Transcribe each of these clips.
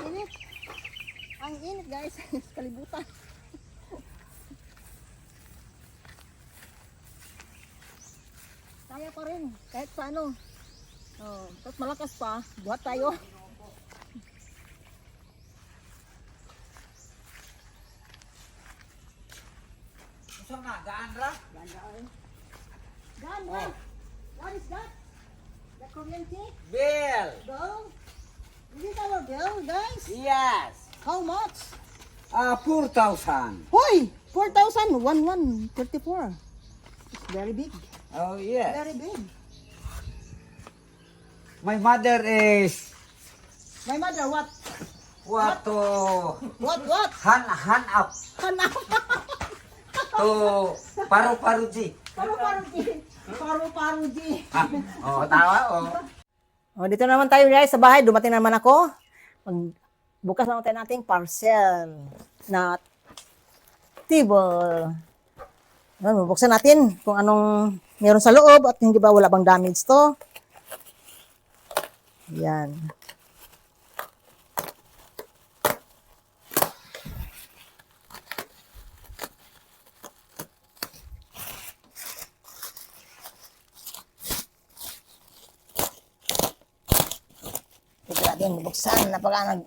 init. Ang init guys, kalibutan. Kaya pa rin, kahit paano. Oh, kahit malakas pa, buhat tayo. Gusto na, gaan ra? Gan, Oh. What is that? The Korean tea? Bill! Bill? Is it our bill, guys? Yes! How much? 4,000. Hoy! 4,000, 1,134. It's very big. Oh, yes. Very big. My mother is My mother, what? what to What? han up Hanap. to paru-paru ji. Paru-paru di. Oh, tawa oh. Oh, dito naman tayo guys sa bahay. Dumating naman ako. Bukas naman tayo nating parcel na table. Yan, bubuksan natin kung anong meron sa loob at hindi ba wala bang damage to. Yan. Ito natin bubuksan. Napaka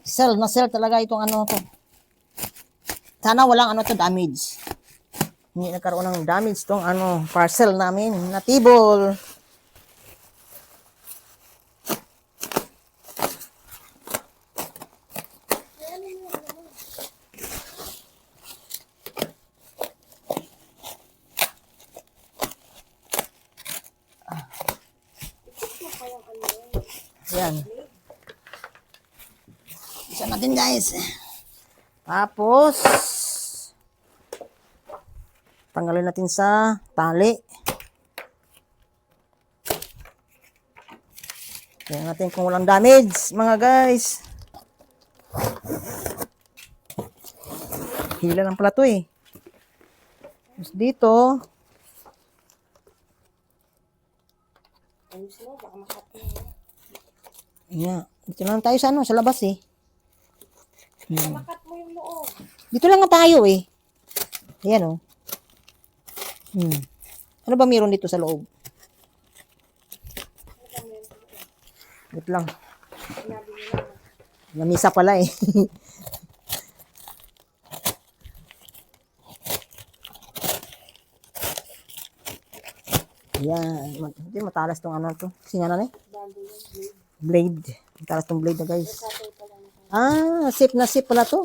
sell na sell talaga itong ano to. Sana walang ano to damage. Hindi nagkaroon ng damage tong ano parcel namin na table. Yan. Isa natin guys. Tapos tanggalin natin sa tali. Tingnan natin kung walang damage, mga guys. Hila lang pala to eh. Tapos dito. Ayan. Dito lang tayo sa ano, sa labas eh. Makat mo yung loob. Dito lang nga tayo eh. Ayan oh. Ano ba meron dito sa loob? Wait lang. Lamisa pala eh. Ayan. Hindi matalas tong ano to. Singanan eh? Blade. Matalas tong blade na guys. Ah, sip na sip pala to.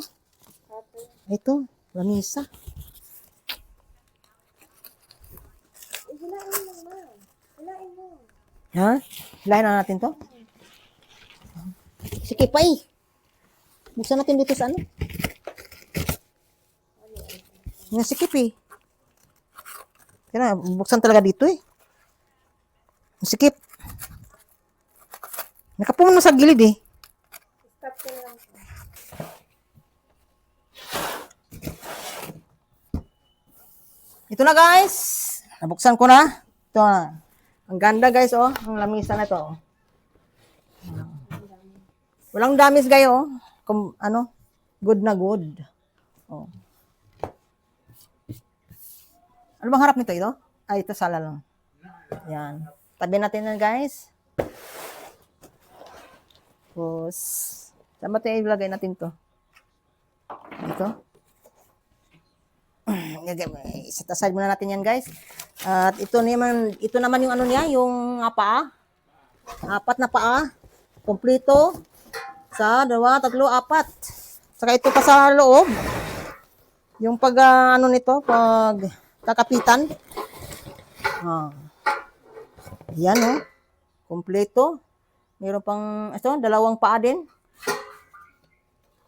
Ito. Lamisa. Hilain mo. Ha? Hilahin na natin to? Sige pa eh. Buksan natin dito sa ano? Yung sikip eh. Kaya buksan talaga dito eh. Yung sikip. Nakapungan mo sa gilid eh. Stop ko lang. Ito na guys. Nabuksan ko na. Ito na. Ang ganda guys oh. Ang lamisa na to. Walang damage guys oh. Kung ano, good na good. Oh. Ano bang harap nito ito? Ay, ito sala lang. Yan. Tabi natin na guys. Tapos, saan ba ito ilagay natin to? Dito. Set aside muna natin yan guys. At ito naman yung ano niya, yung paa. 4 na paa. Kompleto. Sa 2, 3, 4. Saka ito pa sa loob. Yung pag ano nito, pag kakapitan. Yan oh. Kompleto. Meron pang ito, 2 paa din.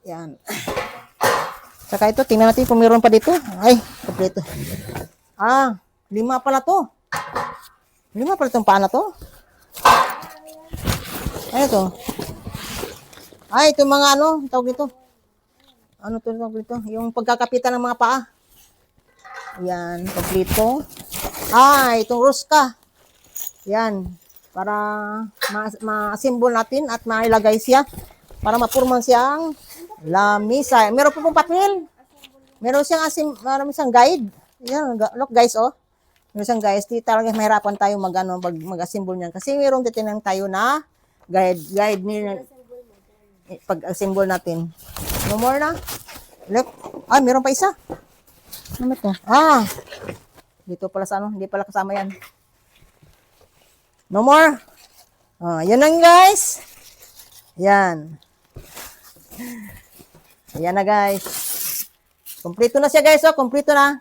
Yan. Saka ito, tingnan natin kung meron pa dito. Ay, kompleto. 5 pala to. 5 pala itong paa na to. Ano to? Ay, ito mga ano, tawag ito. Ano to tawag ito? Yung pagkakapitan ng mga paa. Yan, kompleto. Itong ruska. Yan. para ma-assemble natin at mailagay siya para mapurman siyang lamisa. Meron po pong papel. Meron siyang guide. Yan, look guys, oh. Meron siyang guys. Di talaga mahirapan tayo mag-assemble niyan. Kasi meron titinang tayo na guide niya pag-assemble natin. No more na. Look. Ay, meron pa isa. Ano to? Ah. Dito pala sa ano, hindi pala kasama yan. No more. Yan lang guys. Yan. Ayan na guys. Kompleto na siya guys, oh. Kompleto na.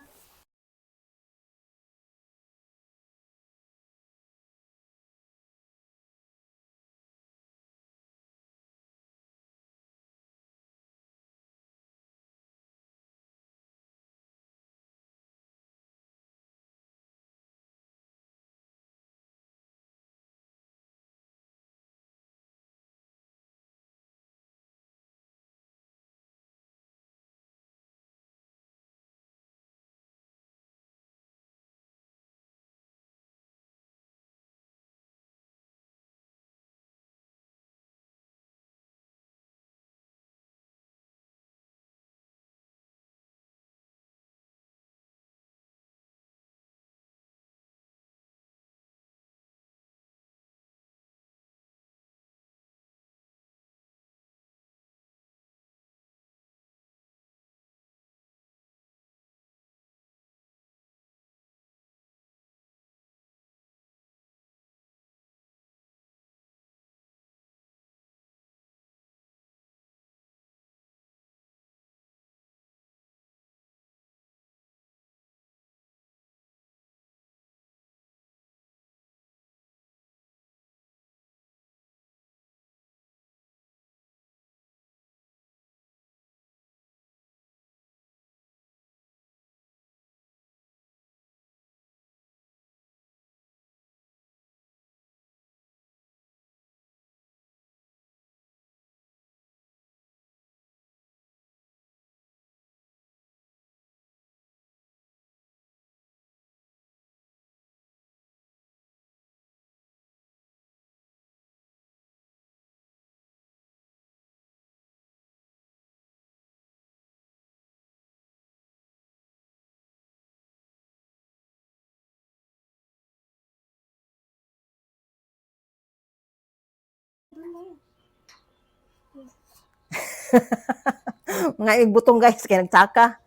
Mga butong guys, kaya nagsaka.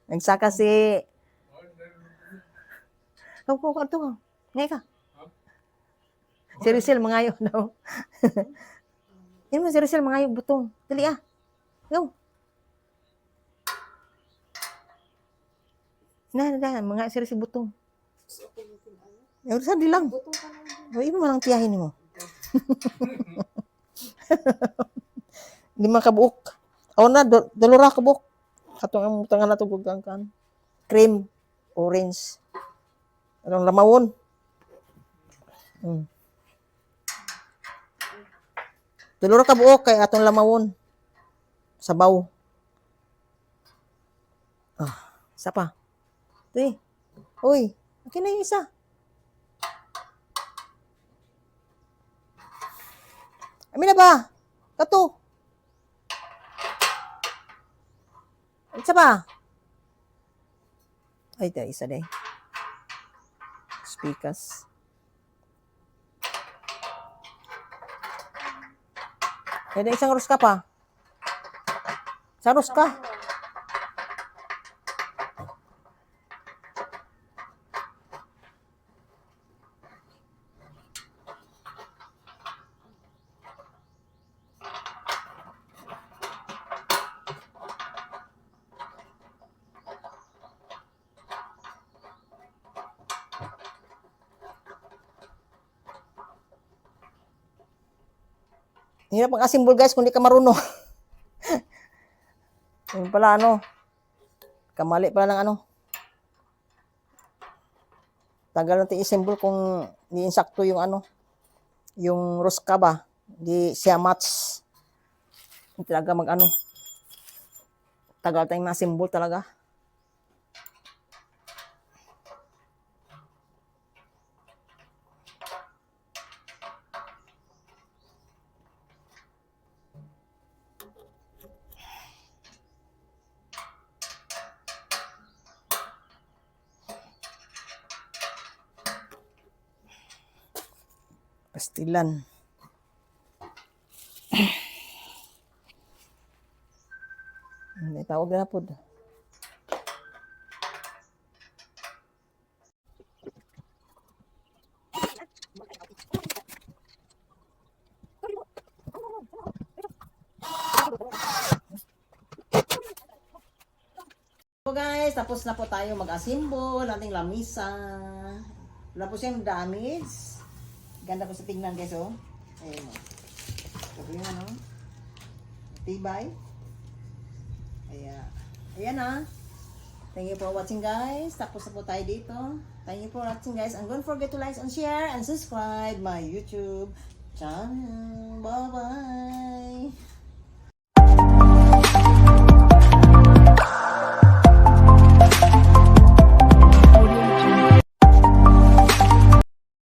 Nagsaka si... Ito. Ngay ka. Si Rizal, mangayo daw. Yun mo si Rizal, mangayo butong. Dali ah. Go. Mga si Rizal butong. Rizal, di lang. Iba mo lang tiyahin mo. Lima ka buok. O na, dalura ka buok. Katong ang tangan na tugugang kan. Cream, orange. Anong lamawon? Dalura ka buok kay atong lamawon. Sabaw. Isa pa. Ito eh. Uy, okay na yung isa. Amin na ba? Kato. Isa pa. Ay, ito, isa day. Speakers. Ada isang ruska pa. Sa ruska. Hirap mag-assemble guys kung di ka marunong. Yung pala kamali pala ng tagal natin i-assemble kung di insakto yung yung ruska ba, di siya match. Hindi talaga tagal tayong ma-assemble talaga. Pastilan. May tawag na po. So guys, tapos na po tayo mag-assemble ating lamisa. Wala po siyang damage. Ganda po sa tingnan guys, oh. Ayan, oh. Sabi nga, no? Tibay. Ayan. Ayan, ah. Thank you for watching, guys. Tapos na po tayo dito. Thank you for watching, guys. And don't forget to like and share and subscribe my YouTube channel. Bye-bye.